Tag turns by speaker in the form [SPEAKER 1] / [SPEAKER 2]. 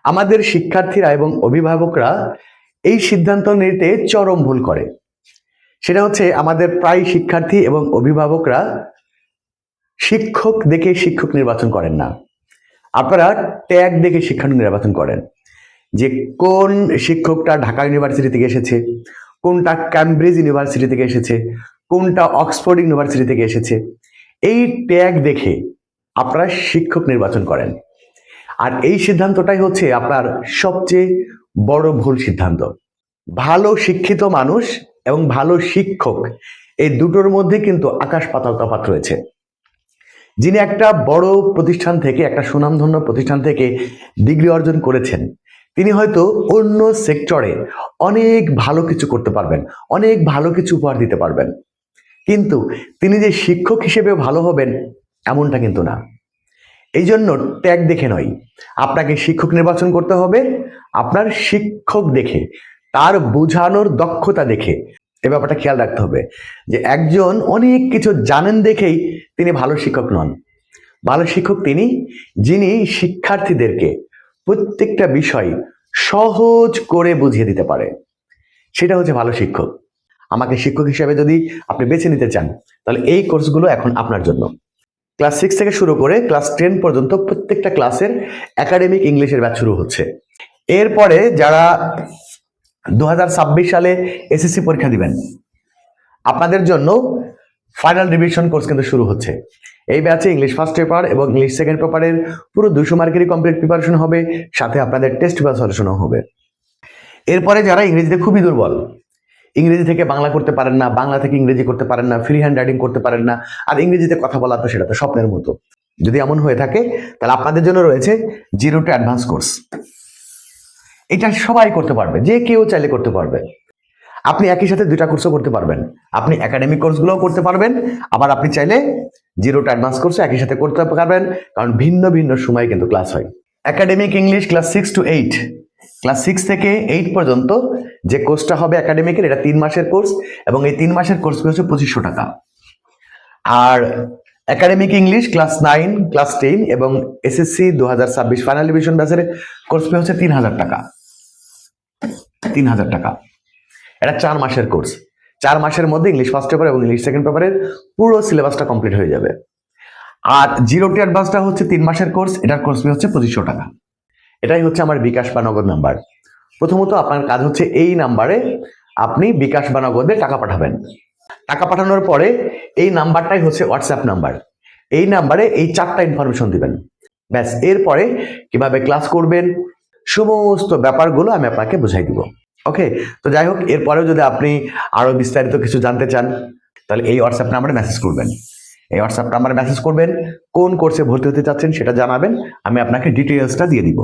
[SPEAKER 1] আমাদের শিক্ষার্থীরা এবং অভিভাবকরা এই সিদ্ধান্ত নিতে চরম ভুল করে। সেটা হচ্ছে আমাদের প্রায় শিক্ষার্থী এবং অভিভাবকরা শিক্ষক দেখে শিক্ষক নির্বাচন করেন না। আপনারা ট্যাগ দেখে শিক্ষক নির্বাচন করেন, যে কোন শিক্ষকটা ঢাকা ইউনিভার্সিটি থেকে এসেছে, কোনটা ক্যামব্রিজ ইউনিভার্সিটি থেকে এসেছে, কোনটা অক্সফোর্ড ইউনিভার্সিটি থেকে এসেছে। এই ট্যাগ দেখে আপনারা শিক্ষক নির্বাচন করেন, আর এই সিদ্ধান্তটাই হচ্ছে আপনার সবচেয়ে বড় ভুল সিদ্ধান্ত। ভালো শিক্ষিত মানুষ এবং ভালো শিক্ষক, এই দুটোর মধ্যে কিন্তু আকাশ পাতাল তফাৎ রয়েছে। যিনি একটা বড় প্রতিষ্ঠান থেকে, একটা সুনামধন্য প্রতিষ্ঠান থেকে ডিগ্রি অর্জন করেছেন, তিনি হয়তো অন্য সেক্টরে অনেক ভালো কিছু করতে পারবেন, অনেক ভালো কিছু উপহার দিতে পারবেন, কিন্তু তিনি যে শিক্ষক হিসেবে ভালো হবেন এমনটা কিন্তু না। এই জন্য ট্যাগ দেখে নয়, আপনাকে শিক্ষক নির্বাচন করতে হবে আপনার শিক্ষক দেখে, তার বোঝানোর দক্ষতা দেখে। এ ব্যাপারটা খেয়াল রাখতে হবে যে একজন অনেক কিছু জানেন দেখেই তিনি ভালো শিক্ষক নন। ভালো শিক্ষক তিনি, যিনি শিক্ষার্থীদেরকে প্রত্যেকটা বিষয় সহজ করে বুঝিয়ে দিতে পারে, সেটা হচ্ছে ভালো শিক্ষক। আমাকে শিক্ষক হিসেবে যদি আপনি বেছে নিতে চান, তাহলে এই কোর্সগুলো এখন আপনার জন্য। ক্লাস 6 থেকে শুরু করে ক্লাস 10 পর্যন্ত প্রত্যেকটা ক্লাসের একাডেমিক ইংলিশের ব্যাচ শুরু হচ্ছে। এরপরে যারা 2026 সালে এসএসসি পরীক্ষা দিবেন, আপনাদের জন্য ফাইনাল রিভিশন কোর্স কিন্তু শুরু হচ্ছে। এই ব্যাচে ইংলিশ ফার্স্ট পেপার এবং ইংলিশ সেকেন্ড পেপারের পুরো 200 মার্কেরই কমপ্লিট প্রিপারেশন হবে, সাথে আপনাদের টেস্ট পেপার সলিউশনও হবে। এরপরে যারা ইংরেজিতে খুবই দুর্বল, ইংরেজি থেকে বাংলা করতে পারেন না, বাংলা থেকে ইংরেজি করতে পারেন না, ফ্রি হ্যান্ড রাইটিং করতে পারেন না, আর ইংরেজিতে কথা বলা তো সেটা তো স্বপ্নের মতো, যদি এমন হয়ে থাকে তাহলে আপনাদের জন্য রয়েছে 0 to অ্যাডভান্স কোর্স। এটা সবাই করতে পারবে, যে কেউ চাইলে করতে পারবে। আপনি একই সাথে 2টা কোর্সও করতে পারবেন, আপনি একাডেমিক কোর্সগুলোও করতে পারবেন, আবার আপনি চাইলে 0 to অ্যাডভান্স কোর্সও একই সাথে করতে পারবেন, কারণ ভিন্ন ভিন্ন সময় কিন্তু ক্লাস হয়। Academic English class 6 to 8, class 6 থেকে 8 পর্যন্ত যে কোর্সটা হবে একাডেমিকের, এটা 3 মাসের কোর্স, এবং এই 3 মাসের কোর্স হচ্ছে 2500 টাকা। আর একাডেমিক ইংলিশ ক্লাস 9, ক্লাস 10 এবং এসএসসি 2026 ফাইনাল রিভিশন ব্যাচের কোর্স ফি হচ্ছে 3000 টাকা। 3000 টাকা, এটা 4 মাসের কোর্স। 4 মাসের মধ্যে ইংলিশ ফার্স্ট পেপার এবং ইংলিশ সেকেন্ড পেপারের পুরো সিলেবাসটা কমপ্লিট হয়ে যাবে। আর 0 to অ্যাডভান্সটা হচ্ছে 3 মাসের কোর্স, এটার কোর্স ফি হচ্ছে 2500 টাকা। এটাই হচ্ছে আমার বিকাশ বা নগদ নাম্বার। প্রথমত আপনার কাজ হচ্ছে এই নাম্বারে আপনি বিকাশ বা নগদে টাকা পাঠাবেন। টাকা পাঠানোর পরে এই নাম্বারটাই হচ্ছে হোয়াটসঅ্যাপ নাম্বার, এই নাম্বারে এই 4টা ইনফরমেশন দিবেন, ব্যাস। এরপরে কিভাবে ক্লাস করবেন সমস্ত ব্যাপারগুলো আমি আপনাকে বুঝাই দিব। ওকে, তো যাই হোক, এরপরেও যদি আপনি আরো বিস্তারিত কিছু জানতে চান, তাহলে এই হোয়াটসঅ্যাপ নাম্বারে মেসেজ করবেন। এই হোয়াটসঅ্যাপ নাম্বারে মেসেজ করবেন, কোন কোর্সে ভর্তি হতে চাচ্ছেন সেটা জানাবেন, আমি আপনাকে ডিটেইলসটা দিয়ে দিব।